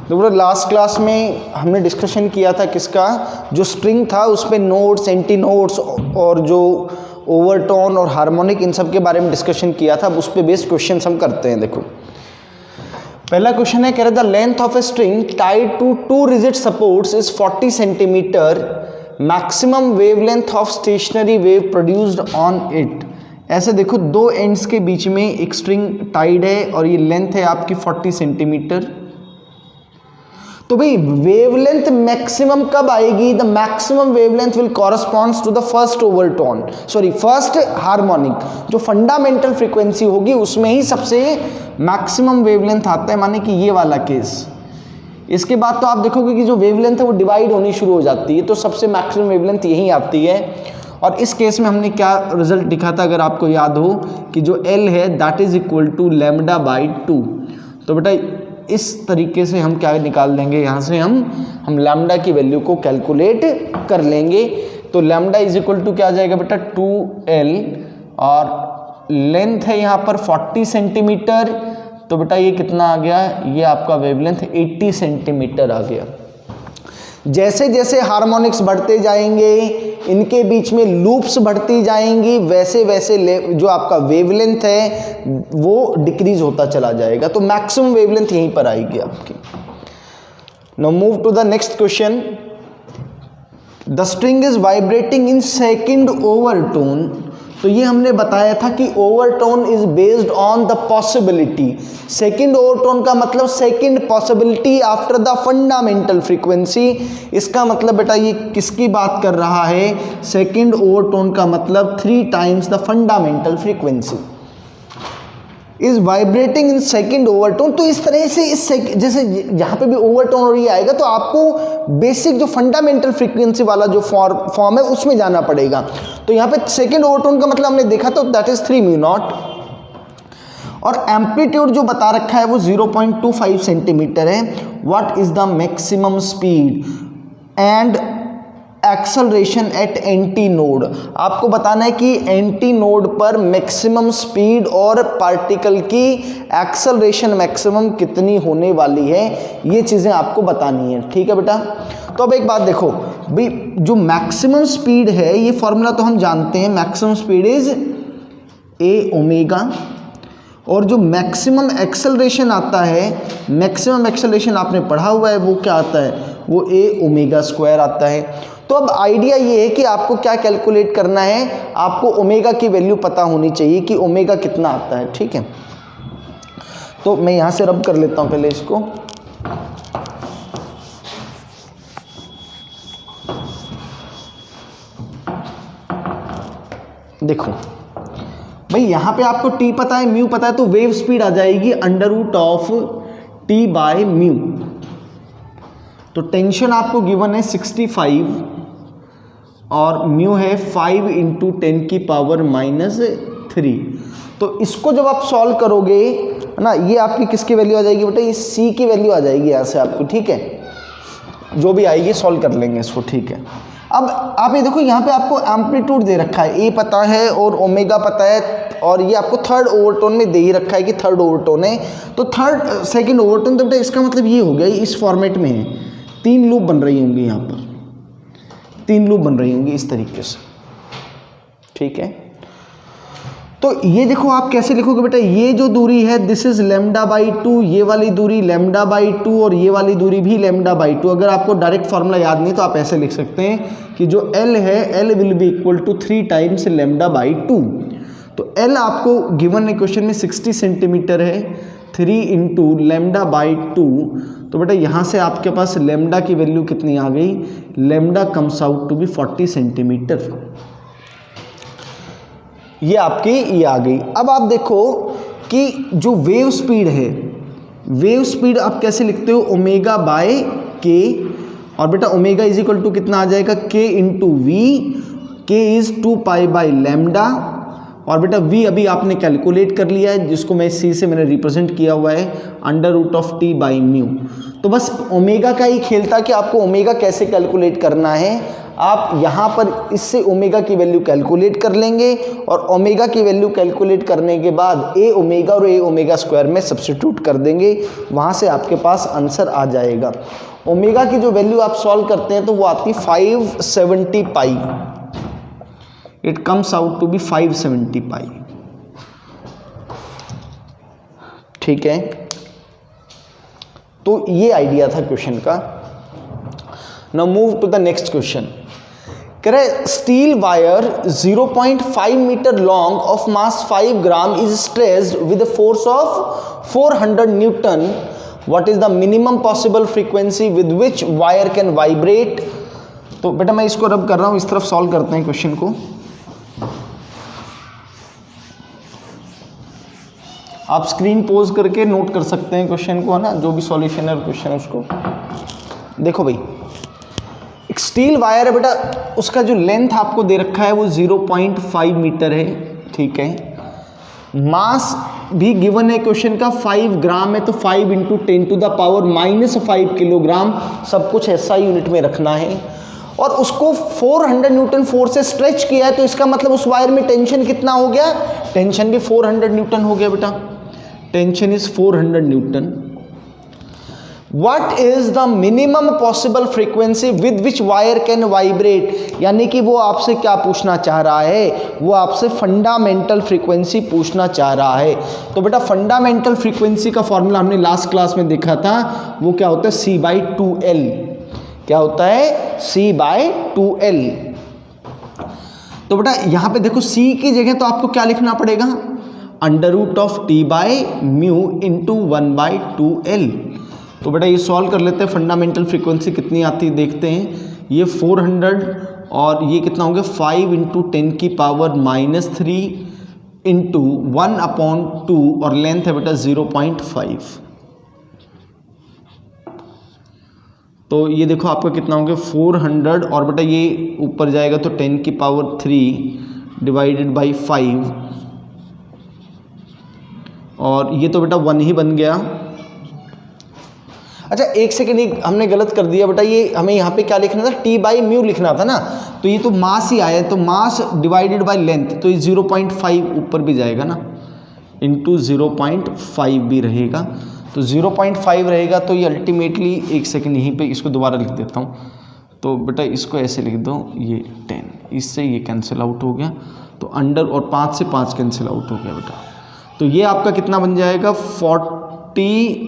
देखो last class में हमने डिस्कशन किया था किसका, जो स्ट्रिंग था उस पर नोट्स, एंटी नोट्स और जो ओवरटोन और हार्मोनिक इन सब के बारे में डिस्कशन किया था। अब उस पर बेस्ड क्वेश्चन हम करते हैं। देखो पहला क्वेश्चन है, कह रहा था length of a string tied to 2 rigid supports is 40 centimetre, maximum wavelength of stationary wave produced on it. ऐसे देखो 2 एंड्स के बीच में एक स्ट्रिंग टाइड है और ये लेंथ है आपकी 40 सेंटीमीटर। तो भाई वेवलेंथ मैक्सिमम कब आएगी? The maximum wavelength will corresponds to the first overtone, sorry first harmonic, जो फंडामेंटल फ्रीक्वेंसी होगी उसमें ही सबसे मैक्सिमम वेवलेंथ आता है, माने कि ये वाला केस। इसके बाद तो आप देखोगे कि जो वेवलेंथ है वो डिवाइड होनी शुरू हो जाती है, तो सबसे मैक्सिमम वेवलेंथ यही आती है। और इस केस में हमने क्या रिजल्ट दिखा था, अगर आपको याद हो, कि जो L है that is equal to lambda by 2। तो बेटा इस तरीके से हम क्या निकाल देंगे, यहाँ से हम लैम्डा की वैल्यू को कैलकुलेट कर लेंगे। तो लैम्डा इज इक्वल टू क्या आ जाएगा बेटा 2L, और लेंथ है यहाँ पर 40 सेंटीमीटर, तो बेटा ये कितना आ गया, ये आपका वेवलेंथ 80 सेंटीमीटर आ गया। जैसे जैसे हार्मोनिक्स बढ़ते जाएंगे, इनके बीच में लूप्स बढ़ती जाएंगी, वैसे वैसे जो आपका वेवलेंथ है वो डिक्रीज होता चला जाएगा। तो मैक्सिमम वेवलेंथ यहीं पर आएगी आपकी। Now move to the next question. The string is vibrating in second overtone. तो ये हमने बताया था कि overtone is based on the possibility. Second overtone का मतलब second possibility after the fundamental frequency. इसका मतलब बेटा ये किसकी बात कर रहा है? सेकंड ओवरटोन का मतलब 3 times the fundamental frequency is vibrating in second overtone. तो इस तरह से जैसे यहाँ पे भी ओवरटोन और ये आएगा तो आपको बेसिक जो फंडामेंटल फ्रीक्वेंसी वाला जो फॉर्म है उसमें जाना पड़ेगा। तो यहाँ पे सेकंड ओवरटोन का मतलब हमने देखा तो दैट इज 3 म्यू नॉट, और एम्पलीट्यूड जो बता रखा है वो 0.25 सेंटीमीटर है। What is the maximum speed and acceleration at anti node. आपको बताना है कि एंटी नोड पर मैक्सिमम स्पीड और पार्टिकल की एक्सेलरेशन मैक्सिमम कितनी होने वाली है, ये चीज़ें आपको बतानी है। ठीक है बेटा। तो अब एक बात देखो भाई, जो मैक्सिमम स्पीड है ये फॉर्मूला तो हम जानते हैं, maximum speed is a omega, और जो मैक्सिमम एक्सेलरेशन आता है, मैक्सिमम एक्सेलरेशन आपने पढ़ा हुआ है वो क्या आता है, वो ए ओमेगा स्क्वायर आता है। तो अब आइडिया ये है कि आपको क्या कैलकुलेट करना है, आपको ओमेगा की वैल्यू पता होनी चाहिए कि ओमेगा कितना आता है। ठीक है, तो मैं यहाँ से रब कर लेता हूँ पहले इसको। देखो भाई यहाँ पे आपको टी पता है, म्यू पता है, तो वेव स्पीड आ जाएगी √T बाय म्यू। तो टेंशन आपको गिवन है 65 और म्यू है 5 × 10⁻³ तो इसको जब आप सॉल्व करोगे ना, ये आपकी किसकी वैल्यू आ जाएगी बेटा, ये C की वैल्यू आ जाएगी यहाँ से आपको। ठीक है, जो भी आएगी सॉल्व कर लेंगे इसको। ठीक है, अब आप ये देखो यहाँ पे आपको एम्पलीट्यूड दे रखा है, ए पता है और ओमेगा पता है, और ये आपको थर्ड ओवरटोन में दे ही रखा है कि थर्ड ओवरटोन है। तो थर्ड सेकंड ओवरटोन, तो बेटा इसका मतलब ये हो गया, इस फॉर्मेट में है, 3 लूप बन रही होंगी यहाँ पर, 3 लूप बन रही होंगी इस तरीके से। ठीक है, तो ये देखो आप कैसे लिखोगे बेटा, ये जो दूरी है दिस इज λ/2, ये वाली दूरी λ/2 और ये वाली दूरी भी λ/2। अगर आपको डायरेक्ट फार्मूला याद नहीं तो आप ऐसे लिख सकते हैं कि जो L है, L will be equal to 3 times λ/2। तो L आपको गिवन है क्वेश्चन में 60 सेंटीमीटर है, 3 × λ/2। तो बेटा यहाँ से आपके पास लैम्डा की वैल्यू कितनी आ गई, lambda comes out to be 40 centimetre. ये आपकी ये आ गई। अब आप देखो कि जो वेव स्पीड है, वेव स्पीड आप कैसे लिखते हो, ω/k, और बेटा ओमेगा इज इक्वल टू कितना आ जाएगा, k × v, k इज 2π/λ, और बेटा v अभी आपने कैलकुलेट कर लिया है, जिसको मैं c से मैंने रिप्रेजेंट किया हुआ है √T/μ। तो बस ओमेगा का ही खेल था कि आपको ओमेगा कैसे कैलकुलेट करना है। आप यहाँ पर इससे ओमेगा की वैल्यू कैलकुलेट कर लेंगे और ओमेगा की वैल्यू कैलकुलेट करने के बाद ए ओमेगा और ए ओमेगा स्क्वायर में सब्स्टिट्यूट कर देंगे, वहाँ से आपके पास आंसर आ जाएगा। ओमेगा की जो वैल्यू आप सॉल्व करते हैं तो वो आती 570 pi, it comes out to be 570 pi. ठीक है, तो ये आइडिया था क्वेश्चन का। Now move to the next question. कह रहे steel wire 0.5 metre long of mass 5 gram is stressed with force of 400 newton, what is the minimum possible frequency with which wire can vibrate. तो बेटा मैं इसको रब कर रहा हूं, इस तरफ सॉल्व करते हैं क्वेश्चन को। आप स्क्रीन पोज करके नोट कर सकते हैं क्वेश्चन को, है ना, जो भी सॉल्यूशन है क्वेश्चन उसको। देखो भाई, एक स्टील वायर है बेटा, उसका जो लेंथ आपको दे रखा है वो 0.5 मीटर है। ठीक है, मास भी गिवन है क्वेश्चन का 5 ग्राम है, तो 5 × 10⁻⁻5 किलोग्राम, सब कुछ SI यूनिट में रखना है। और उसको 400 न्यूटन फोर्स से स्ट्रेच किया है, तो इसका मतलब उस वायर में टेंशन कितना हो गया, टेंशन भी 400 न्यूटन हो गया बेटा, tension is 400 Newton. What is the minimum possible frequency with which wire can vibrate, यानी कि वो आपसे क्या पूछना चाह रहा है, वो आपसे फंडामेंटल फ्रीक्वेंसी पूछना चाह रहा है। तो बेटा फंडामेंटल फ्रीक्वेंसी का फॉर्मूला हमने लास्ट क्लास में देखा था, वो क्या होता है, C/2L। क्या होता है, C/2L। तो बेटा यहाँ पे देखो C की जगह तो आपको क्या लिखना पड़ेगा, √T/μ × 1/2L। तो बेटा ये सॉल्व कर लेते हैं, फंडामेंटल फ्रीक्वेंसी कितनी आती है देखते हैं। ये 400 और ये कितना होंगे 5 × 10⁻³ × 1/2 और लेंथ है बेटा 0.5। तो ये देखो आपका कितना होंगे 400 और बेटा ये ऊपर जाएगा तो 10⁻³ / 5 और ये तो बेटा 1 ही बन गया। अच्छा एक सेकेंड, ये हमने गलत कर दिया बेटा, ये हमें यहाँ पे क्या लिखना था, T/μ लिखना था ना, तो ये तो मास ही आया है, तो मास डिवाइडेड बाय लेंथ, तो ये 0.5 ऊपर भी जाएगा ना, × 0.5 भी रहेगा, तो 0.5 रहेगा। तो ये अल्टीमेटली, एक सेकेंड यहीं पे इसको दोबारा लिख देता हूँ, तो बेटा इसको ऐसे लिख दो, ये 10, इससे ये कैंसिल आउट हो गया, तो अंडर और 5 से 5 कैंसिल आउट हो गया बेटा। तो ये आपका कितना बन जाएगा 40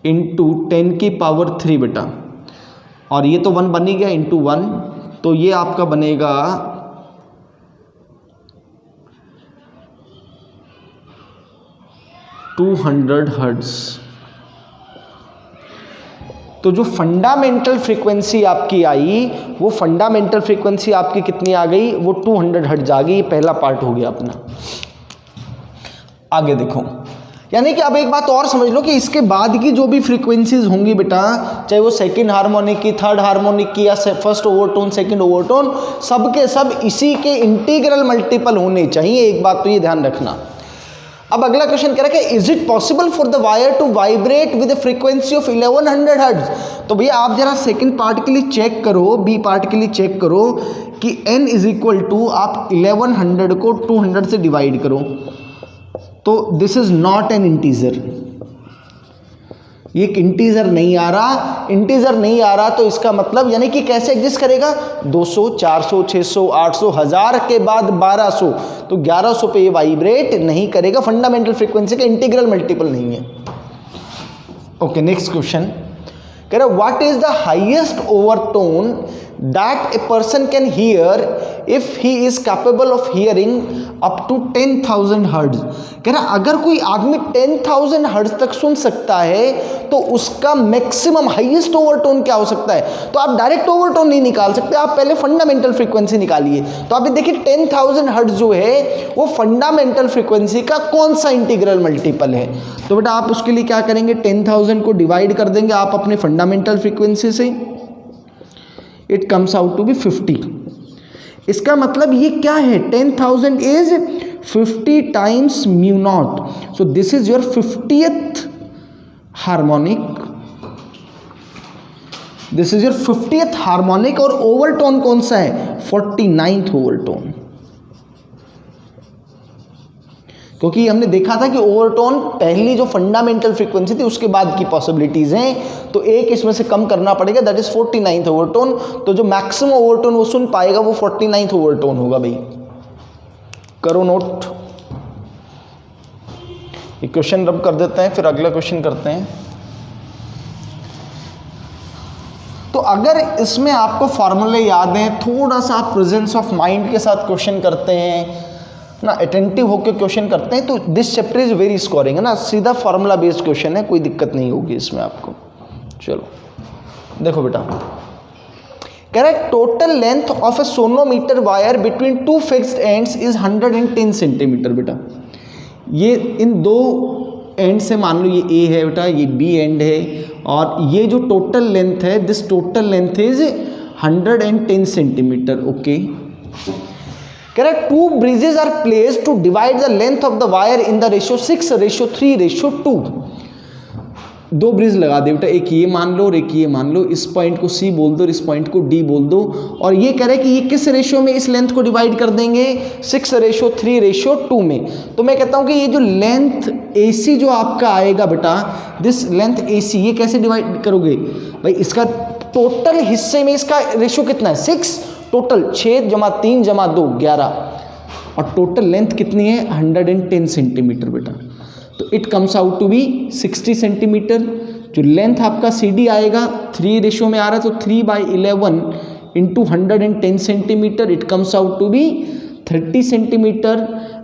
× 10⁻³ बेटा, और ये तो 1 बन ही गया × 1, तो ये आपका बनेगा 200 हर्ट्ज। तो जो फंडामेंटल फ्रीक्वेंसी आपकी आई, वो फंडामेंटल फ्रीक्वेंसी आपकी कितनी आ गई, वो 200 हर्ट्ज आ गई। पहला पार्ट हो गया अपना। आगे देखो, यानी कि अब एक बात और समझ लो कि इसके बाद की जो भी फ्रीक्वेंसीज होंगी बेटा, चाहे वो सेकंड हार्मोनिक की, थर्ड हार्मोनिक की, या फर्स्ट ओवरटोन, सेकंड ओवरटोन, सब के सब इसी के इंटीग्रल मल्टीपल होने चाहिए। एक बात तो ये ध्यान रखना। अब अगला क्वेश्चन कह रहा है कि is it possible for the wire to vibrate with frequency of 1100 hertz. तो भैया आप जरा सेकंड पार्ट के लिए चेक करो, बी पार्ट के लिए चेक करो कि n = आप 1100 को 200 से डिवाइड करो, तो this is not an integer, ये एक इंटीजर नहीं आ रहा। इंटीजर नहीं आ रहा तो इसका मतलब यानी कि कैसे एग्जिस्ट करेगा, 200, 400, 600, 800, 1000 के बाद 1200, तो 1100 पे ये वाइब्रेट नहीं करेगा। फंडामेंटल फ्रीक्वेंसी का इंटीग्रल मल्टीपल नहीं है। ओके, नेक्स्ट क्वेश्चन कह रहा what is the highest overtone that a person can hear if he is capable of hearing up to 10,000 hertz. कह रहा अगर कोई आदमी 10,000 हर्ट्ज तक सुन सकता है तो उसका मैक्सिमम हाईएस्ट ओवरटोन क्या हो सकता है। तो आप डायरेक्ट ओवरटोन नहीं निकाल सकते, आप पहले फंडामेंटल फ्रीक्वेंसी निकालिए। तो आप देखिए 10,000 हर्ट्ज जो है वो फंडामेंटल फ्रीक्वेंसी का कौन सा इंटीग्रल मल्टीपल है। तो बेटा आप उसके लिए क्या करेंगे, 10,000 को डिवाइड कर देंगे आप अपने फंडामेंटल फ्रीक्वेंसी से, it comes out to be 50। इसका मतलब ये क्या है, 10,000 is 50 × μ0, so this is your 50th harmonic this is your 50th harmonic और ओवरटोन कौन सा है? 49th overtone. क्योंकि हमने देखा था कि ओवरटोन पहली जो फंडामेंटल फ्रीक्वेंसी थी उसके बाद की पॉसिबिलिटीज हैं, तो एक इसमें से कम करना पड़ेगा, दैट इज 49th ओवरटोन। तो जो मैक्सिमम ओवरटोन वो सुन पाएगा वो 49th ओवरटोन होगा। भाई करो नोट, ये क्वेश्चन रब कर देते हैं, फिर अगला क्वेश्चन करते हैं। तो अगर इसमें आपको फॉर्मूले याद हैं, थोड़ा सा आप प्रेजेंस ऑफ माइंड के साथ क्वेश्चन करते हैं ना, अटेंटिव होकर क्वेश्चन करते हैं, तो this chapter is very scoring है ना, सीधा फॉर्मूला बेस्ड क्वेश्चन है, कोई दिक्कत नहीं होगी इसमें आपको। चलो देखो बेटा, कह रहा है total length of A sonometer wire between two fixed ends is 110 centimetre. बेटा ये इन दो एंड से, मान लो ये ए है बेटा, ये बी एंड है, और ये जो टोटल लेंथ है, this total length is 110 centimetre. Okay, कह रहा है two bridges are placed to divide the length of the wire in the ratio 6:3:2। दो ब्रिज लगा दे बेटा, एक ये मान लो और एक ये मान लो, इस पॉइंट को सी बोल दो और इस पॉइंट को डी बोल दो, और ये कह रहे हैं कि ये किस रेशियो में इस लेंथ को डिवाइड कर देंगे? 6:3:2 में। तो मैं कहता हूं कि ये जो लेंथ AC जो आपका आएगा बेटा, दिस लेंथ AC, ये कैसे डिवाइड करोगे भाई? इसका टोटल हिस्से में इसका रेशियो कितना है? 6, टोटल 6 + 3 + 2 11, और टोटल लेंथ कितनी है? 110 सेंटीमीटर बेटा। तो it comes out to be 60 centimetre. जो लेंथ आपका CD आएगा 3 रेशियो में आ रहा है, तो 3/11 into 110 centimetre, it comes out to be 30 centimetre.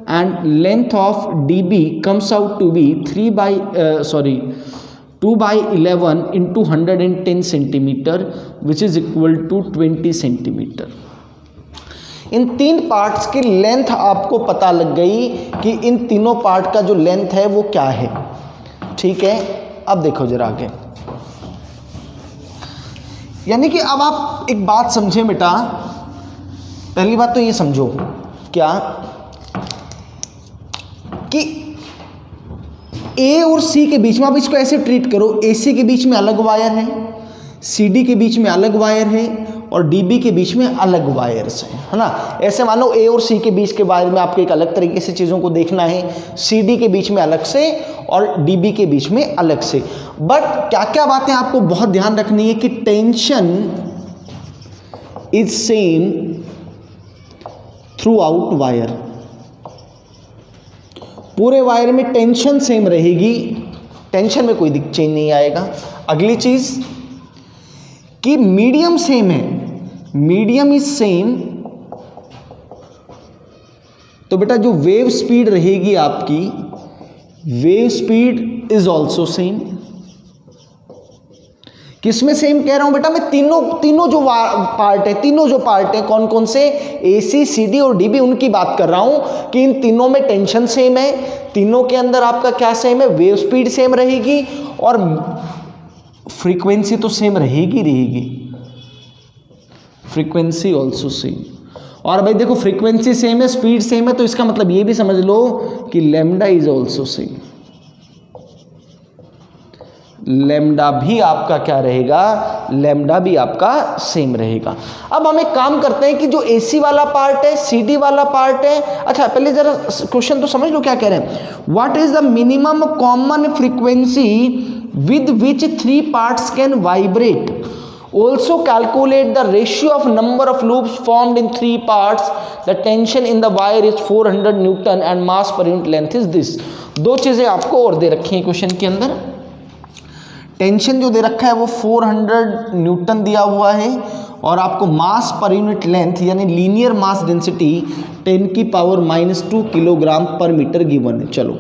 And length of DB comes out to be 2/11 into 110 centimetre, which is equal to 20 centimetre. इन 3 parts की length आपको पता लग गई कि इन तीनों पार्ट का जो लेंथ है वो क्या है। ठीक है, अब देखो जरा आगे, यानी कि अब आप एक बात समझें बेटा, पहली बात तो ये समझो क्या कि A और C के बीच में, आप इसको ऐसे ट्रीट करो, AC के बीच में अलग वायर है, CD के बीच में अलग वायर है, और DB के बीच में अलग वायर्स हैं, है ना। ऐसे मानो A और C के बीच के वायर में आपको एक अलग तरीके से चीज़ों को देखना है, CD के बीच में अलग से और DB के बीच में अलग से। बट क्या क्या बातें आपको बहुत ध्यान रखनी है कि tension is same through out wire, पूरे वायर में टेंशन सेम रहेगी, टेंशन में कोई चेंज नहीं आएगा। अगली चीज़ कि मीडियम सेम है, मीडियम इज सेम, तो बेटा जो वेव स्पीड रहेगी आपकी, wave speed is also same. किसमें सेम कह रहा हूं बेटा मैं? तीनों जो पार्ट है, तीनों जो पार्ट है, कौन कौन से? AC, CD और DB, उनकी बात कर रहा हूं कि इन तीनों में टेंशन सेम है, तीनों के अंदर आपका क्या सेम है? वेव स्पीड सेम रहेगी, और फ्रीक्वेंसी तो सेम रहेगी, फ्रीक्वेंसी ऑल्सो सेम। और भाई देखो, फ्रीक्वेंसी सेम है, स्पीड सेम है, तो इसका मतलब ये भी समझ लो कि lambda is also same. Lambda भी आपका क्या रहेगा? लैम्डा भी आपका सेम रहेगा। अब हम एक काम करते हैं कि जो AC वाला पार्ट है, CD वाला पार्ट है, अच्छा पहले जरा क्वेश्चन तो समझ लो क्या कह रहे हैं। What is the minimum common frequency with which 3 parts can vibrate? Also calculate the ratio of number of loops formed in 3 parts. The tension in the wire is 400 Newton and mass per unit length is this. दो चीजें आपको और दे रखी हैं question के अंदर। Tension जो दे रखा है वो 400 न्यूटन दिया हुआ है, और आपको मास पर यूनिट लेंथ यानी लीनियर मास डेंसिटी 10⁻² किलोग्राम पर मीटर गिवन है। चलो,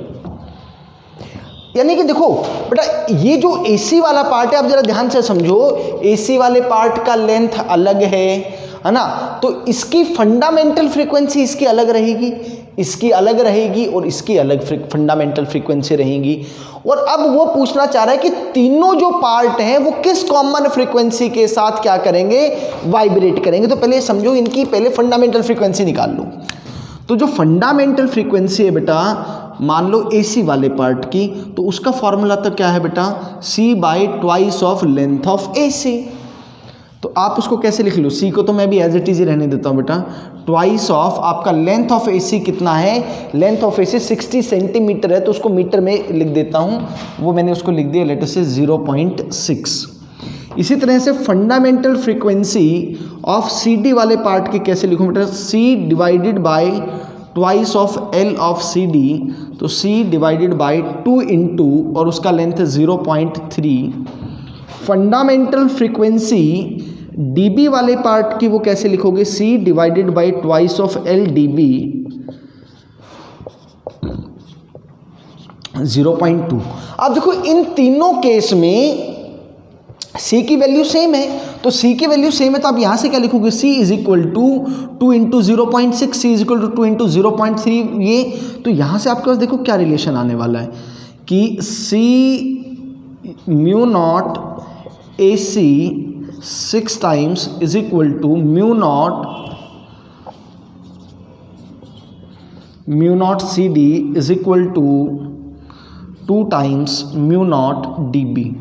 यानी कि देखो बेटा, ये जो AC वाला पार्ट है, आप जरा ध्यान से समझो, AC वाले पार्ट का लेंथ अलग है ना, तो इसकी फंडामेंटल फ्रीक्वेंसी इसकी अलग रहेगी, इसकी अलग रहेगी, और इसकी अलग फंडामेंटल फ्रीक्वेंसी रहेगी। और अब वो पूछना चाह रहा है कि तीनों जो पार्ट हैं वो किस कॉमन फ्रीक्वेंसी के साथ क्या करेंगे? वाइब्रेट करेंगे। तो पहले समझो, इनकी पहले फंडामेंटल फ्रीक्वेंसी निकाल लो। तो जो फंडामेंटल फ्रीक्वेंसी है बेटा, मान लो AC वाले पार्ट की, तो उसका फॉर्मूला तो क्या है बेटा? C/2 of length of AC। तो आप उसको कैसे लिख लो, सी को तो मैं भी एज इट इज ही रहने देता हूँ बेटा, ट्वाइस ऑफ आपका लेंथ ऑफ एसी कितना है, लेंथ ऑफ एसी 60 सेंटीमीटर है तो उसको मीटर में लिख देता हूँ, वो मैंने उसको लिख दिया लेट अस से 0.6। इसी तरह से fundamental frequency of C D वाले पार्ट के कैसे लिखूँ बेटा, C divided by twice of L of C D, तो सी डिवाइडेड बाय 2 इंटू और उसका लेंथ है 0.3। फंडामेंटल फ्रीक्वेंसी डीबी वाले पार्ट की वो कैसे लिखोगे, C divided by twice of L DB 0.2। अब देखो इन तीनों केस में C की वैल्यू सेम है, तो C की वैल्यू सेम है तो आप यहाँ से क्या लिखोगे, C is equal to 2 into 0.6, C is equal to 2 into 0.3 ये, तो यहाँ से आपके पास देखो क्या रिलेशन आने वाला है कि C mu naught A C 6 times is equal to mu naught C D is equal to 2 times mu naught D B.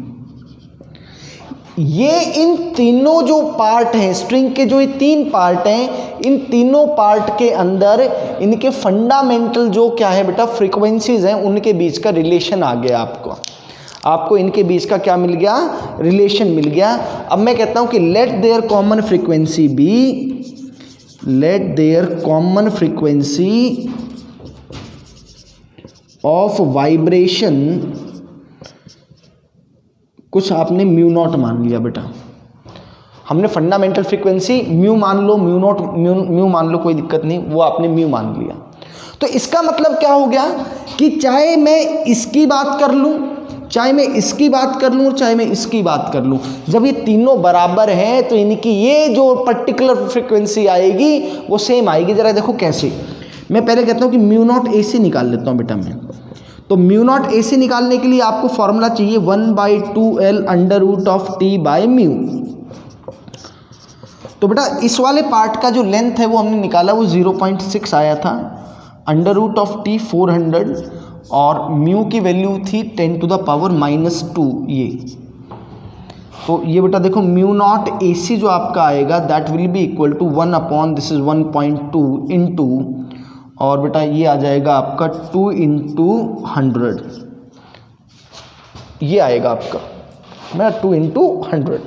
ये इन तीनों जो पार्ट हैं स्ट्रिंग के, जो ये 3 पार्ट हैं, इन तीनों पार्ट के अंदर इनके फंडामेंटल जो क्या है बेटा फ्रीक्वेंसीज हैं उनके बीच का रिलेशन आ गया आपको इनके बीच का क्या मिल गया, रिलेशन मिल गया। अब मैं कहता हूं कि let their common frequency be, let their common frequency of vibration, कुछ आपने म्यू नॉट मान लिया बेटा, हमने फंडामेंटल फ्रीक्वेंसी म्यू मान लो, म्यू नॉट म्यू मान लो, कोई दिक्कत नहीं, वो आपने म्यू मान लिया। तो इसका मतलब क्या हो गया कि चाहे मैं इसकी बात कर लूं, चाहे मैं इसकी बात कर लूं, चाहे मैं इसकी बात कर लूं, जब ये तीनों बराबर हैं तो इनकी ये जो पर्टिकुलर फ्रीक्वेंसी आएगी वो सेम आएगी। जरा देखो कैसे, मैं पहले कहता हूं कि म्यू नॉट ए सी निकाल लेता हूं बेटा मैं। तो म्यू नॉट ए सी निकालने के लिए आपको फॉर्मूला चाहिए 1/2L under root of T by mu. तो बेटा इस वाले पार्ट का जो लेंथ है वो हमने निकाला, वो 0.6 आया था, अंडर रूट ऑफ टी 400 और म्यू की वैल्यू थी 10⁻⁻2 ये। तो ये बेटा देखो म्यू नॉट ए सी जो आपका आएगा that will be equal to 1/1.2 into, और बेटा ये आ जाएगा आपका 2 इंटू 100, ये आएगा आपका मेरा 2 इंटू 100।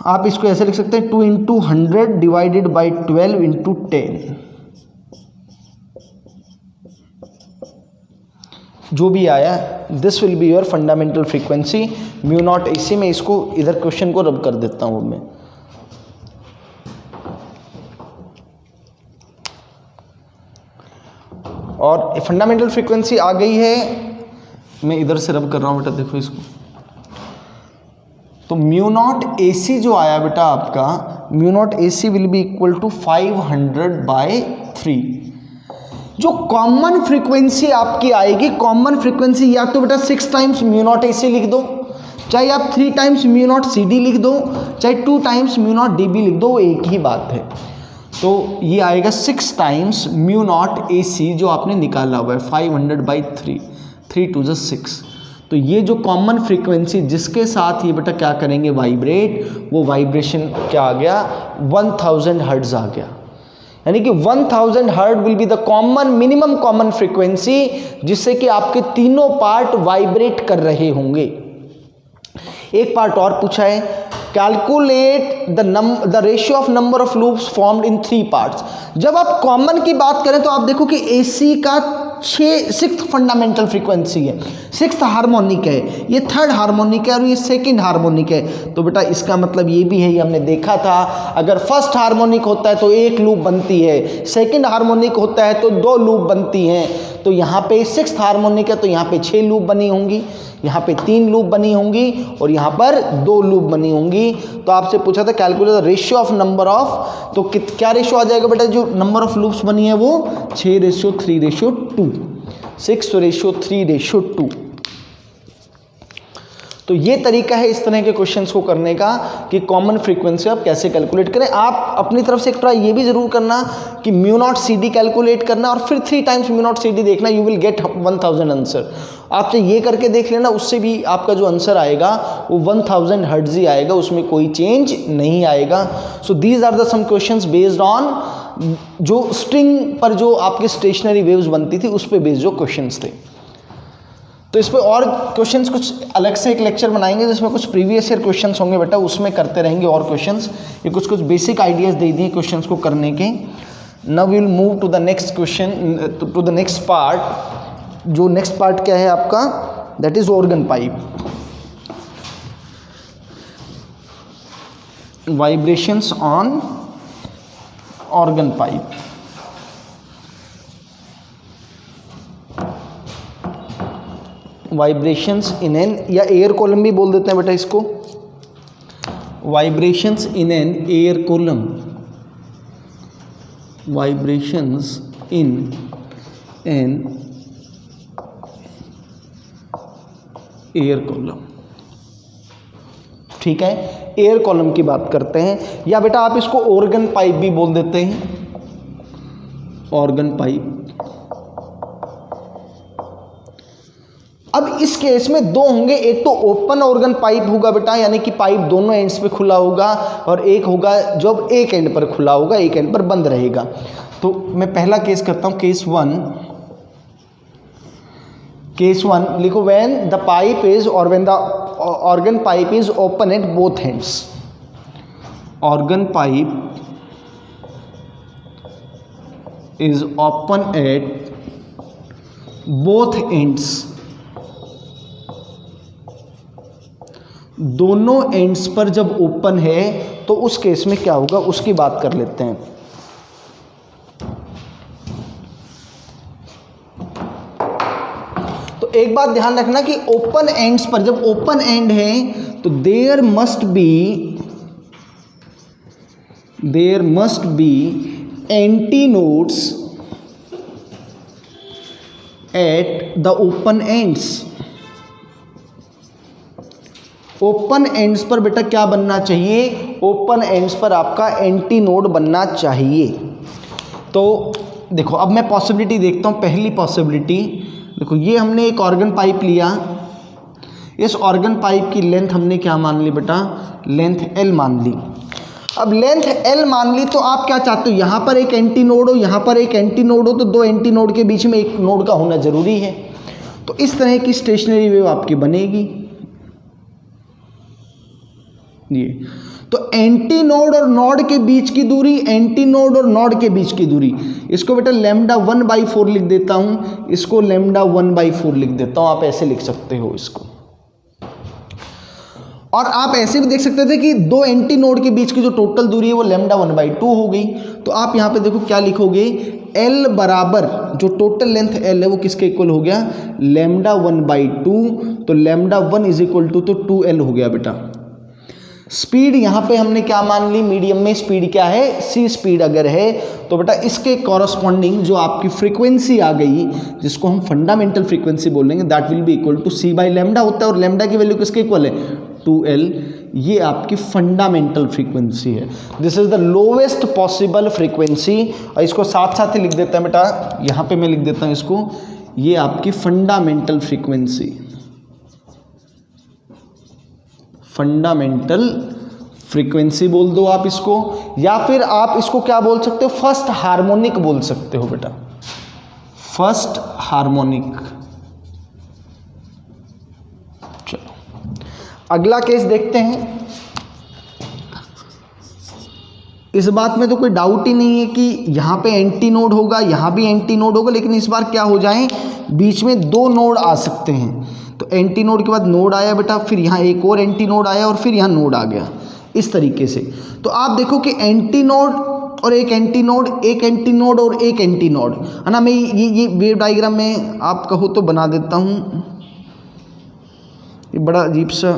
आप इसको ऐसे लिख सकते हैं 2 इंटू 100 डिवाइडेड बाई 12 इंटू 10, जो भी आया this will be your fundamental frequency mu naught A C. में इसको इधर क्वेश्चन को रब कर देता हूँ मैं। और फंडामेंटल फ्रीक्वेंसी आ गई है, मैं इधर से रब कर रहा हूँ बेटा, देखो इसको। तो म्यू नॉट ए सी जो आया बेटा आपका, mu naught A C will be equal to 500/3। जो कॉमन फ्रीक्वेंसी आपकी आएगी, कॉमन फ्रीक्वेंसी या तो बेटा 6 times mu naught A C लिख दो, चाहे आप 3 times mu naught C D लिख दो, चाहे 2 times mu naught D B लिख दो, वो एक ही बात है। तो ये आएगा 6 टाइम्स म्यू नॉट ए सी जो आपने निकाला हुआ है 500/3, 3 2 6। तो ये जो कॉमन फ्रीक्वेंसी जिसके साथ ये बेटा क्या करेंगे वाइब्रेट, वो वाइब्रेशन क्या आ गया 1000 हर्ट्ज आ गया। यानी कि 1000 hertz will be the common minimum common frequency जिससे कि आपके तीनों पार्ट वाइब्रेट कर रहे होंगे। एक पार्ट और पूछा है, calculate the ratio of number of loops formed in 3 parts. जब आप कॉमन की बात करें तो आप देखो कि एसी का 6th फंडामेंटल फ्रीक्वेंसी है, 6th हार्मोनिक है, ये 3rd हार्मोनिक है और ये 2nd हार्मोनिक है। तो बेटा इसका मतलब ये भी है, ये हमने देखा था, अगर 1st हार्मोनिक होता है तो 1 लूप बनती है, 2nd हार्मोनिक होता है तो 2 लूप बनती हैं। तो यहाँ पे 6th हार्मोनिक है तो यहाँ पे 6 लूप बनी होंगी, यहाँ पे 3 लूप बनी होंगी और यहाँ पर 2 लूप बनी होंगी। तो आपसे पूछा था calculate the ratio of number of, तो क्या रेशियो आ जाएगा बेटा, जो नंबर ऑफ लूप्स बनी है वो 6:3:2, 6:3:2। तो ये तरीका है इस तरह के क्वेश्चंस को करने का कि कॉमन फ्रीक्वेंसी आप कैसे कैलकुलेट करें। आप अपनी तरफ से एक ट्राई ये भी जरूर करना कि mu naught C D calculate करना और फिर 3 times mu naught C D देखना, यू विल गेट 1000 आंसर। आपसे ये करके देख लेना, उससे भी आपका जो आंसर आएगा वो 1000 हर्ट्ज ही आएगा, उसमें कोई चेंज नहीं आएगा। So these are the some questions based on जो स्ट्रिंग पर जो आपके स्टेशनरी वेव्स बनती थी उस पे बेस्ड जो क्वेश्चंस थे। तो इस पे और क्वेश्चंस कुछ अलग से एक लेक्चर बनाएंगे जिसमें कुछ प्रीवियस ईयर क्वेश्चंस होंगे बेटा, उसमें करते रहेंगे और क्वेश्चंस। ये कुछ बेसिक आइडियाज दे दिए क्वेश्चंस को करने के। Now we will move to the next question, to the next part. जो नेक्स्ट पार्ट क्या है आपका, that is organ pipe. Vibrations on organ pipe. Vibrations in an, या एयर कॉलम भी बोल देते हैं बेटा इसको, vibrations in an air column. Vibrations in an air column. ठीक है, एयर कॉलम की बात करते हैं, या बेटा आप इसको ऑर्गन पाइप भी बोल देते हैं, ऑर्गन पाइप। अब इस केस में दो होंगे, एक तो ओपन ऑर्गन पाइप होगा बेटा, यानी कि पाइप दोनों एंड्स पे खुला होगा, और एक होगा जो एक एंड पर खुला होगा, एक एंड पर बंद रहेगा। तो मैं पहला केस करता हूं, केस वन लिखो, व्हेन द पाइप इज और when the organ pipe is open at both ends. Organ pipe is open at both ends. दोनों एंड्स पर जब ओपन है तो उस केस में क्या होगा उसकी बात कर लेते हैं। तो एक बात ध्यान रखना कि ओपन एंड्स पर, जब ओपन एंड है तो there must be antinodes at the open ends. Open ends पर बेटा क्या बनना चाहिए, ओपन एंड्स पर आपका एंटी नोड बनना चाहिए। तो देखो अब मैं पॉसिबिलिटी देखता हूँ। पहली पॉसिबिलिटी देखो, ये हमने एक ऑर्गन पाइप लिया, इस ऑर्गन पाइप की लेंथ हमने क्या मान ली बेटा, लेंथ L मान ली। अब लेंथ L मान ली तो आप क्या चाहते हो, यहाँ पर एक एंटी नोड हो, यहाँ पर एक एंटी नोड हो, तो दो एंटी नोड के बीच में एक नोड का होना जरूरी है। तो इस तरह की स्टेशनरी वेव आपकी बनेगी। ये तो एंटी नोड और नोड के बीच की दूरी, एंटी नोड और नोड के बीच की दूरी, इसको बेटा λ1/4 लिख देता हूं, इसको λ1/4 लिख देता हूं। आप ऐसे लिख सकते हो इसको। और आप ऐसे भी देख सकते थे कि दो एंटी नोड के बीच की जो टोटल दूरी है वो λ1/2 हो गई। तो आप यहां पे देखो क्या लिखोगे, L बराबर जो टोटल लेंथ L है वो किसके इक्वल हो गया, λ1/2। तो λ1 इज इक्वल टू तो 2L हो गया बेटा। स्पीड यहाँ पे हमने क्या मान ली, मीडियम में स्पीड क्या है, c स्पीड अगर है तो बेटा इसके कॉरस्पॉन्डिंग जो आपकी फ्रीक्वेंसी आ गई, जिसको हम फंडामेंटल फ्रीक्वेंसी बोलेंगे, that will be equal to c/λ होता है, और लैम्डा की वैल्यू किसके इक्वल है, 2L। ये आपकी फंडामेंटल फ्रीक्वेंसी है। This is the lowest possible frequency. और इसको साथ साथ ही लिख देता है बेटा, यहाँ पे मैं लिख देता हूँ इसको, ये आपकी फंडामेंटल फ्रीक्वेंसी, फंडामेंटल फ्रीक्वेंसी बोल दो आप इसको, या फिर आप इसको क्या बोल सकते हो, फर्स्ट हार्मोनिक बोल सकते हो बेटा, फर्स्ट हार्मोनिक। चलो अगला केस देखते हैं। इस बात में तो कोई डाउट ही नहीं है कि यहाँ पे एंटी नोड होगा, यहाँ भी एंटी नोड होगा, लेकिन इस बार क्या हो जाए, बीच में दो नोड आ सकते हैं। तो एंटी नोड के बाद नोड आया बेटा, फिर यहाँ एक और एंटी नोड आया, और फिर यहाँ नोड आ गया, इस तरीके से। तो आप देखो कि एंटी नोड और एक एंटी नोड, एक एंटी नोड और एक एंटी नोड, है ना। मैं ये वेव डायग्राम में आप कहो तो बना देता हूँ, ये बड़ा अजीब सा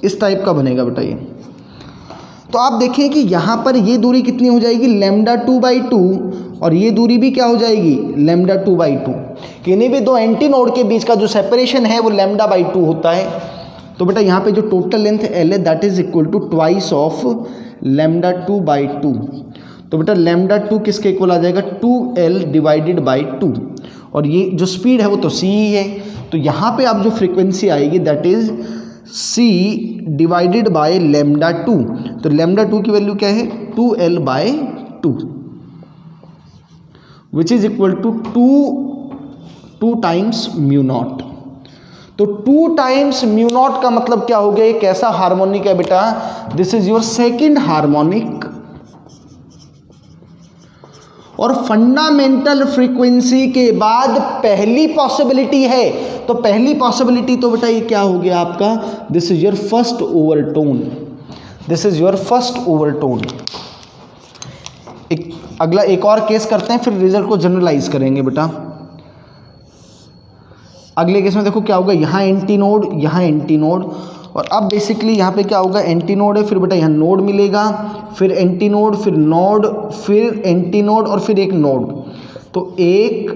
इस टाइप का बनेगा बेटा ये। तो आप देखें कि यहाँ पर ये दूरी कितनी हो जाएगी, λ2/2, और ये दूरी भी क्या हो जाएगी, λ2/2। किन्हीं भी दो एंटी नोड के बीच का जो सेपरेशन है वो λ/2 होता है। तो बेटा यहाँ पे जो टोटल लेंथ L है that is equal to twice of λ2/2। तो बेटा λ2 किसके इक्वल आ जाएगा 2L डिवाइडेड बाई 2, और ये जो स्पीड है वो तो c ही है। तो यहाँ पे आप जो फ्रीक्वेंसी आएगी that is c divided by λ2। तो λ2 की वैल्यू क्या है 2L/2 which is equal to 2 times mu naught. तो 2 टाइम्स म्यू नॉट का मतलब क्या हो गया, ये कैसा हार्मोनिक है बेटा, this is your second harmonic, और फंडामेंटल फ्रीक्वेंसी के बाद पहली पॉसिबिलिटी है। तो पहली पॉसिबिलिटी तो बेटा ये क्या हो गया आपका, this is your first overtone, this is your first overtone. अगला एक और केस करते हैं, फिर रिजल्ट को जनरलाइज करेंगे बेटा। अगले केस में देखो क्या होगा, यहाँ एंटी नोड, यहाँ एंटी नोड, और अब बेसिकली यहाँ पे क्या होगा, एंटी नोड है, फिर बेटा यहाँ नोड मिलेगा, फिर एंटी नोड, फिर नोड, फिर एंटी नोड, और फिर एक नोड। तो 1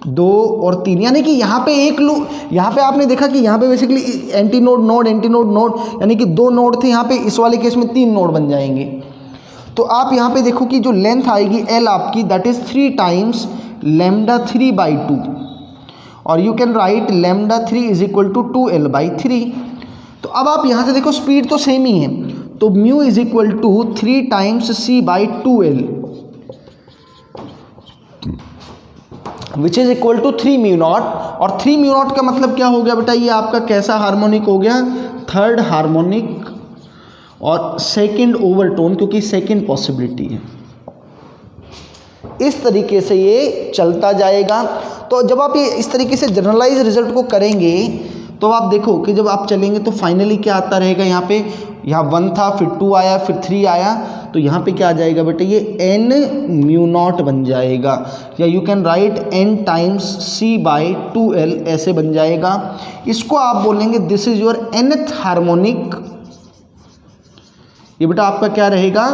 2 और 3, यानी कि यहाँ पे एक लूप, यहाँ पे आपने देखा कि यहाँ पे basically anti node node anti node node, यानी कि 2 नोड थे, यहाँ पे इस वाले केस में 3 नोड बन जाएंगे। तो आप यहाँ पे देखो कि जो लेंथ आएगी L आपकी दैट इज 3 टाइम्स λ3/2, और you can write λ3 is equal to 2L/3। तो अब आप यहाँ से देखो स्पीड तो सेम ही है, तो mu is equal to 3 times c/2L which is equal to 3 mu naught. और 3 म्यू नॉट का मतलब क्या हो गया बेटा, ये आपका कैसा हार्मोनिक हो गया, थर्ड हार्मोनिक और सेकंड ओवरटोन, क्योंकि सेकंड पॉसिबिलिटी है। इस तरीके से ये चलता जाएगा। तो जब आप ये इस तरीके से जनरलाइज रिजल्ट को करेंगे तो आप देखो कि जब आप चलेंगे तो फाइनली क्या आता रहेगा, यहाँ पे यहाँ 1 था, फिर 2 आया, फिर 3 आया, तो यहाँ पे क्या आ जाएगा बेटा, ये n म्यू नॉट बन जाएगा, या you can right n times c/2L ऐसे बन जाएगा। इसको आप बोलेंगे this is your nth harmonic. ये बेटा आपका क्या रहेगा,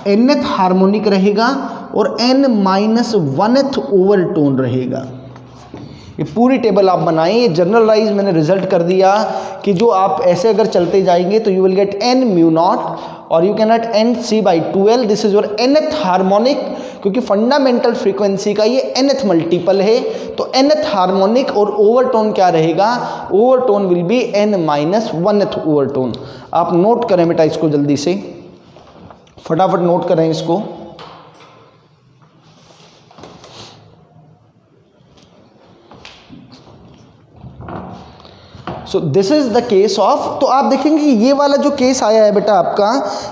nth हार्मोनिक रहेगा, और n-1th ओवरटोन रहेगा। ये पूरी टेबल आप बनाएं, ये जनरलाइज मैंने रिजल्ट कर दिया कि जो आप ऐसे अगर चलते जाएंगे तो you will get n mu naught, और you can get n c/2L, this is your nth harmonic, क्योंकि फंडामेंटल फ्रीक्वेंसी का ये nth मल्टीपल है। तो nth हार्मोनिक और ओवरटोन क्या रहेगा, overtone will be n-1th overtone. आप नोट करें बेटा इसको, जल्दी से फटाफट नोट करें इसको। सो this is the case of, तो आप देखेंगे कि ये वाला जो केस आया है बेटा आपका,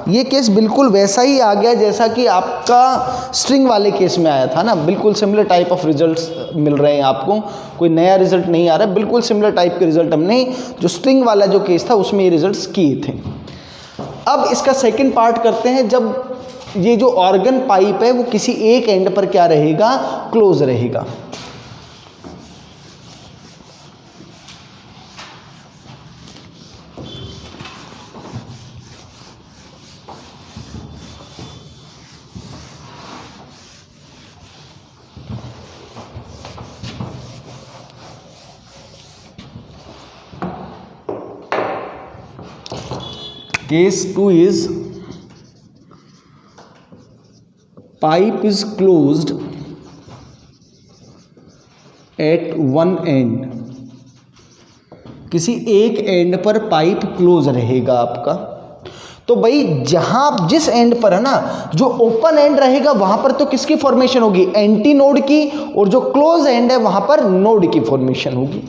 ये केस बिल्कुल वैसा ही आ गया जैसा कि आपका स्ट्रिंग वाले केस में आया था ना। बिल्कुल सिमिलर टाइप ऑफ रिजल्ट्स मिल रहे हैं आपको, कोई नया रिजल्ट नहीं आ रहा है, बिल्कुल सिमिलर टाइप के रिजल्ट हमने जो स्ट्रिंग वाला जो केस था उसमें ये रिजल्ट्स किए थे। अब इसका सेकेंड पार्ट करते हैं, जब ये जो ऑर्गन पाइप है वो किसी एक एंड पर क्या रहेगा, क्लोज रहेगा। Case 2 is pipe is closed at one end, किसी एक एंड पर पाइप क्लोज रहेगा आपका। तो भाई जहां जिस एंड पर है ना, जो ओपन एंड रहेगा वहां पर तो किसकी फॉर्मेशन होगी, एंटी नोड की, और जो क्लोज एंड है वहां पर नोड की फॉर्मेशन होगी।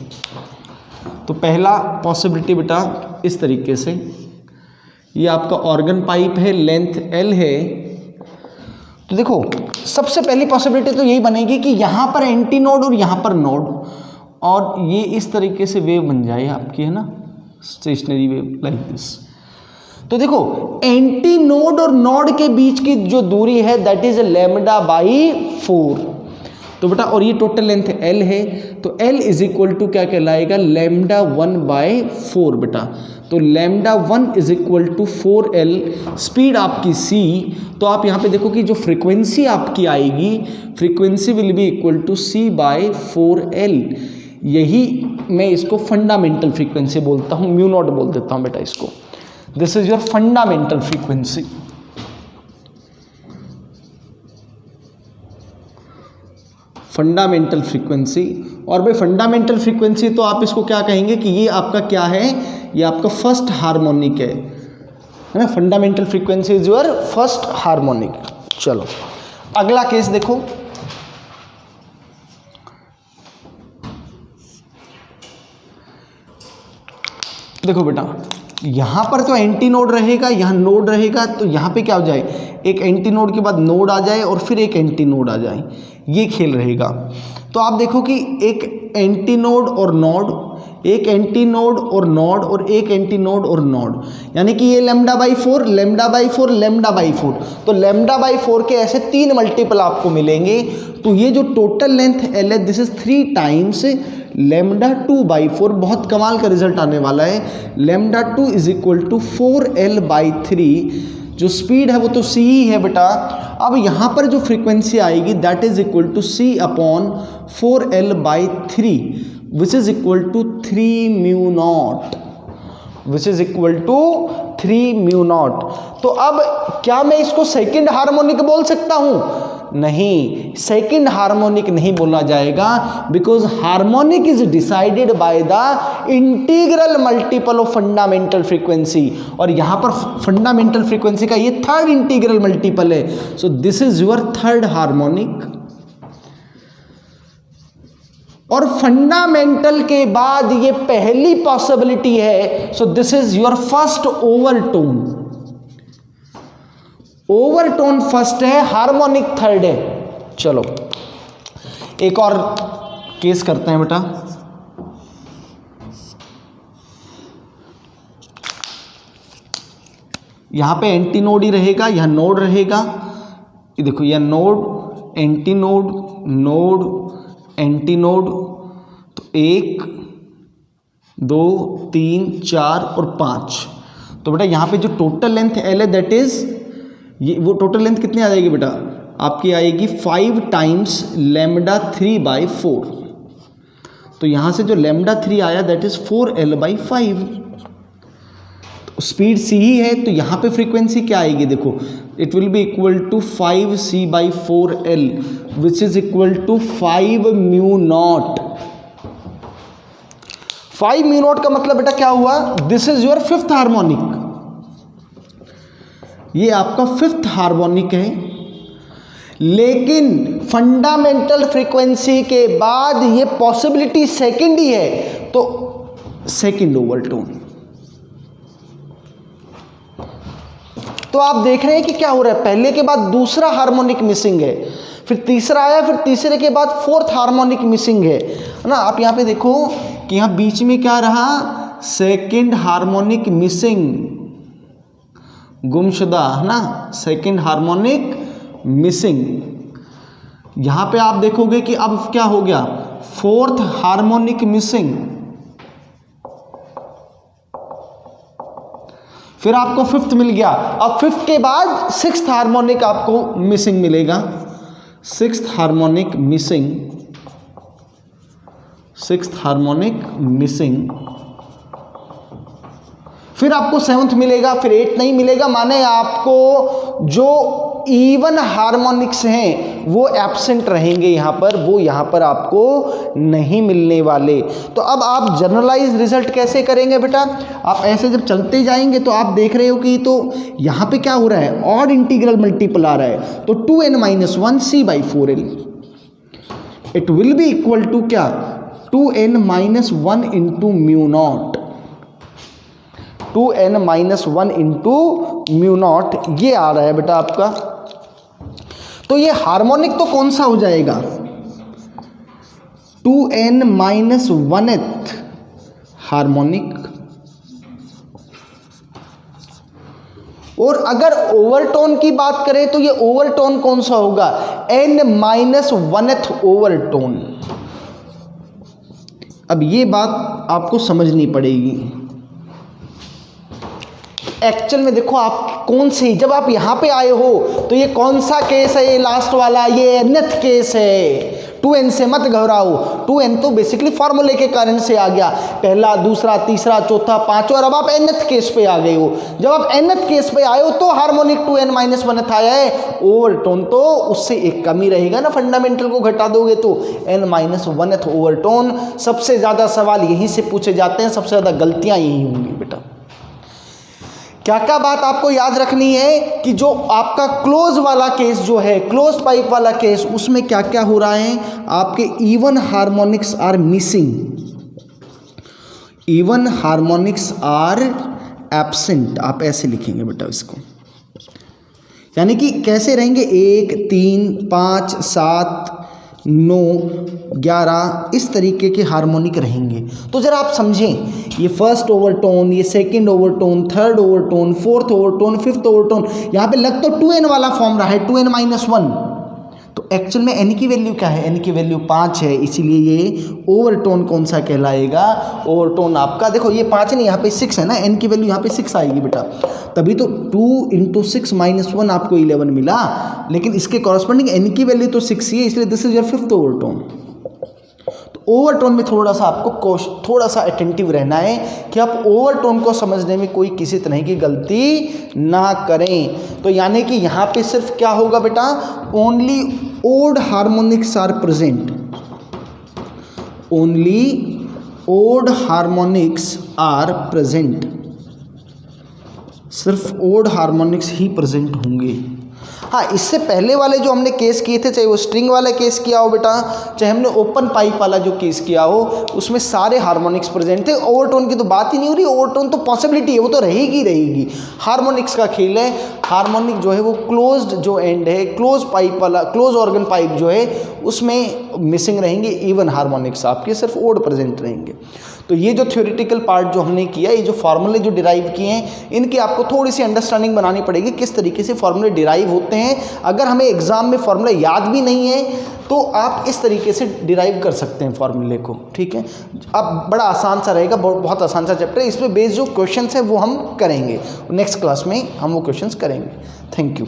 तो पहला पॉसिबिलिटी बेटा इस तरीके से, ये आपका ऑर्गन पाइप है, लेंथ L है। तो देखो सबसे पहली पॉसिबिलिटी तो यही बनेगी कि यहाँ पर एंटी नोड और यहाँ पर नोड, और ये इस तरीके से वेव बन जाए आपकी, है ना, स्टेशनरी वेव लाइक दिस। तो देखो एंटी नोड और नोड के बीच की जो दूरी है दैट इज λ/4। तो बेटा और ये टोटल लेंथ L है, तो L इज इक्वल टू क्या कहलाएगा, λ1/4 बेटा। तो λ1 is equal to 4L, speed आपकी c। तो आप यहाँ पे देखो कि जो फ्रीक्वेंसी आपकी आएगी, frequency will be equal to c/4L। यही मैं इसको फंडामेंटल फ्रीक्वेंसी बोलता हूँ, म्यू नॉट बोल देता हूँ बेटा इसको। This is your fundamental frequency. Fundamental frequency, और भाई फंडामेंटल फ्रीक्वेंसी तो आप इसको क्या कहेंगे कि ये आपका क्या है, ये आपका फर्स्ट हार्मोनिक है ना। Fundamental frequency is your first harmonic. चलो अगला केस देखो। देखो बेटा यहां पर तो एंटी नोड रहेगा, यहां नोड रहेगा, तो यहां पे क्या हो जाए, एक एंटी नोड के बाद नोड आ जाए और फिर एक एंटी नोड आ जाए, ये खेल रहेगा। तो आप देखो कि एक एंटी नोड और नोड, एक एंटी नोड और नोड, और एक एंटी नोड और नोड, यानी कि ये lambda by 4, lambda by 4, lambda by 4, तो लैम्डा बाई 4 के ऐसे 3 मल्टीपल आपको मिलेंगे। तो ये जो टोटल लेंथ एल है, this is 3 times lambda 2 by 4। बहुत कमाल का रिजल्ट आने वाला है। Lambda 2 is equal to 4L by 3। जो स्पीड है वो तो सी ही है बेटा। अब यहाँ पर जो फ्रीक्वेंसी आएगी that is equal to C upon 4L by 3 which is equal to 3 mu naught, which is equal to 3 mu naught. तो अब क्या मैं इसको सेकंड हार्मोनिक बोल सकता हूँ? नहीं, सेकंड हार्मोनिक नहीं बोला जाएगा, because harmonic is decided by the integral multiple of fundamental frequency, और यहां पर फंडामेंटल फ्रीक्वेंसी का ये थर्ड इंटीग्रल मल्टीपल है। सो this is your third harmonic. और फंडामेंटल के बाद ये पहली पॉसिबिलिटी है, सो this is your first overtone. Overtone first है, हार्मोनिक थर्ड है। चलो एक और केस करते हैं बेटा। यहां पे एंटी नोड ही रहेगा, यहां नोड रहेगा। ये देखो यह node, anti node, node, anti node, तो 1 2 3 4 और 5। तो बेटा यहाँ पे जो टोटल लेंथ एल है दैट इज, ये वो टोटल लेंथ कितनी आ जाएगी बेटा, आपकी आएगी 5 टाइम्स लैम्डा 3 बाई 4। तो यहाँ से जो लैम्डा 3 आया दैट इज 4L बाई 5। तो स्पीड सी ही है, तो यहाँ पे फ्रीक्वेंसी क्या आएगी, देखो it will be equal to 5C by 4L which is equal to 5 mu naught. 5 mu naught का मतलब बेटा क्या हुआ, this is your fifth harmonic. ये आपका फिफ्थ हार्मोनिक है, लेकिन फंडामेंटल फ्रीक्वेंसी के बाद ये पॉसिबिलिटी सेकंड ही है, तो सेकंड ओवरटोन। तो आप देख रहे हैं कि क्या हो रहा है, पहले के बाद दूसरा हार्मोनिक मिसिंग है, फिर तीसरा आया, फिर तीसरे के बाद फोर्थ हार्मोनिक मिसिंग है ना। आप यहाँ पे देखो कि यहाँ बीच में क्या रहा, सेकंड हार्मोनिक मिसिंग, गुमशुदा है ना, सेकंड हार्मोनिक मिसिंग। यहां पे आप देखोगे कि अब क्या हो गया, फोर्थ हार्मोनिक मिसिंग, फिर आपको फिफ्थ मिल गया। अब फिफ्थ के बाद सिक्स्थ हार्मोनिक आपको मिसिंग मिलेगा, sixth harmonic missing, sixth harmonic missing, फिर आपको सेवंथ मिलेगा, फिर 8 नहीं मिलेगा, माने आपको जो इवन हार्मोनिक्स हैं वो एब्सेंट रहेंगे यहाँ पर, वो यहाँ पर आपको नहीं मिलने वाले। तो अब आप जनरलाइज रिजल्ट कैसे करेंगे बेटा, आप ऐसे जब चलते जाएंगे तो आप देख रहे हो कि तो यहाँ पे क्या हो रहा है, ऑड इंटीग्रल मल्टीपल आ रहा है, तो 2n-1 by 4L it will be equal to क्या, 2n-1 into mu naught, 2n-1 into mu naught, ये आ रहा है बेटा आपका। तो ये हार्मोनिक तो कौन सा हो जाएगा, 2n-1th हार्मोनिक। और अगर ओवरटोन की बात करें तो ये ओवरटोन कौन सा होगा, n-1th ओवरटोन। अब ये बात आपको समझनी पड़ेगी। एक्चुअल में देखो आप कौन सी, जब आप यहाँ पे आए हो तो ये कौन सा केस है, ये लास्ट वाला, ये nth केस है। 2n से मत घबराओ, 2n तो बेसिकली फार्मूले के कारण से आ गया, पहला, दूसरा, तीसरा, चौथा, पांचवा, और अब आप nth केस पे आ गए हो। जब आप nth केस पे आए हो तो हार्मोनिक 2n-1th आया है, ओवरटोन तो उससे एक कम ही रहेगा ना, फंडामेंटल को घटा दोगे तो n-1th ओवरटोन। सबसे ज्यादा सवाल यहीं से पूछे जाते हैं, सबसे ज्यादा गलतियां यही होंगी बेटा। क्या क्या बात आपको याद रखनी है कि जो आपका क्लोज वाला केस जो है, क्लोज पाइप वाला केस, उसमें क्या क्या हो रहा है, आपके even harmonics are missing, even harmonics are absent, आप ऐसे लिखेंगे बेटा इसको, यानी कि कैसे रहेंगे, 1, 3, 5, 7, 9, 11 इस तरीके के हार्मोनिक रहेंगे। तो जरा आप समझें, ये फर्स्ट ओवरटोन, ये second overtone, third overtone, fourth overtone, fifth overtone, यहाँ पे लग तो 2n वाला फॉर्म रहा है, 2n-1, तो एक्चुअल में n की वैल्यू क्या है, n की वैल्यू 5 है, इसीलिए ये ओवरटोन कौन सा कहलाएगा, ओवरटोन आपका, देखो ये 5 नहीं, यहाँ पे 6 है ना, n की वैल्यू यहाँ पे 6 आएगी बेटा, तभी तो 2 × 6 - 1 आपको 11 मिला, लेकिन इसके कॉरस्पॉन्डिंग n की वैल्यू तो 6 ही है, इसलिए this is your fifth overtone. तो ओवरटोन में थोड़ा सा आपको थोड़ा सा अटेंटिव रहना है कि आप ओवरटोन को समझने में कोई किसी तरह की गलती ना करें। तो यानी कि यहाँ पे सिर्फ क्या होगा बेटा, only odd harmonics are present, only odd harmonics are present, सिर्फ ओड हार्मोनिक्स ही प्रेजेंट होंगे। हाँ, इससे पहले वाले जो हमने केस किए थे, चाहे वो स्ट्रिंग वाला केस किया हो बेटा, चाहे हमने ओपन पाइप वाला जो केस किया हो, उसमें सारे हार्मोनिक्स प्रेजेंट थे। ओवरटोन की तो बात ही नहीं हो रही, ओवरटोन तो पॉसिबिलिटी है, वो तो रहेगी रहेगी, हार्मोनिक्स का खेल है। हार्मोनिक जो है वो क्लोज्ड जो एंड है, क्लोज पाइप वाला, क्लोज ऑर्गन पाइप जो है उसमें मिसिंग रहेंगे, इवन हार्मोनिक्स आपके सिर्फ ओड प्रेजेंट रहेंगे। तो ये जो थ्योरेटिकल पार्ट जो हमने किया, ये जो फार्मूले जो डिराइव किए हैं, इनकी आपको थोड़ी सी अंडरस्टैंडिंग बनानी पड़ेगी, किस तरीके से फार्मूले डिराइव होते हैं। अगर हमें एग्जाम में फार्मूला याद भी नहीं है तो आप इस तरीके से डिराइव कर सकते हैं फार्मूले को, ठीक है। अब बड़ा आसान सा रहेगा, बहुत आसान सा चैप्टर है, इस पर बेस्ड जो क्वेश्चन है वो हम करेंगे, नेक्स्ट क्लास में हम वो क्वेश्चन करेंगे। Thank you.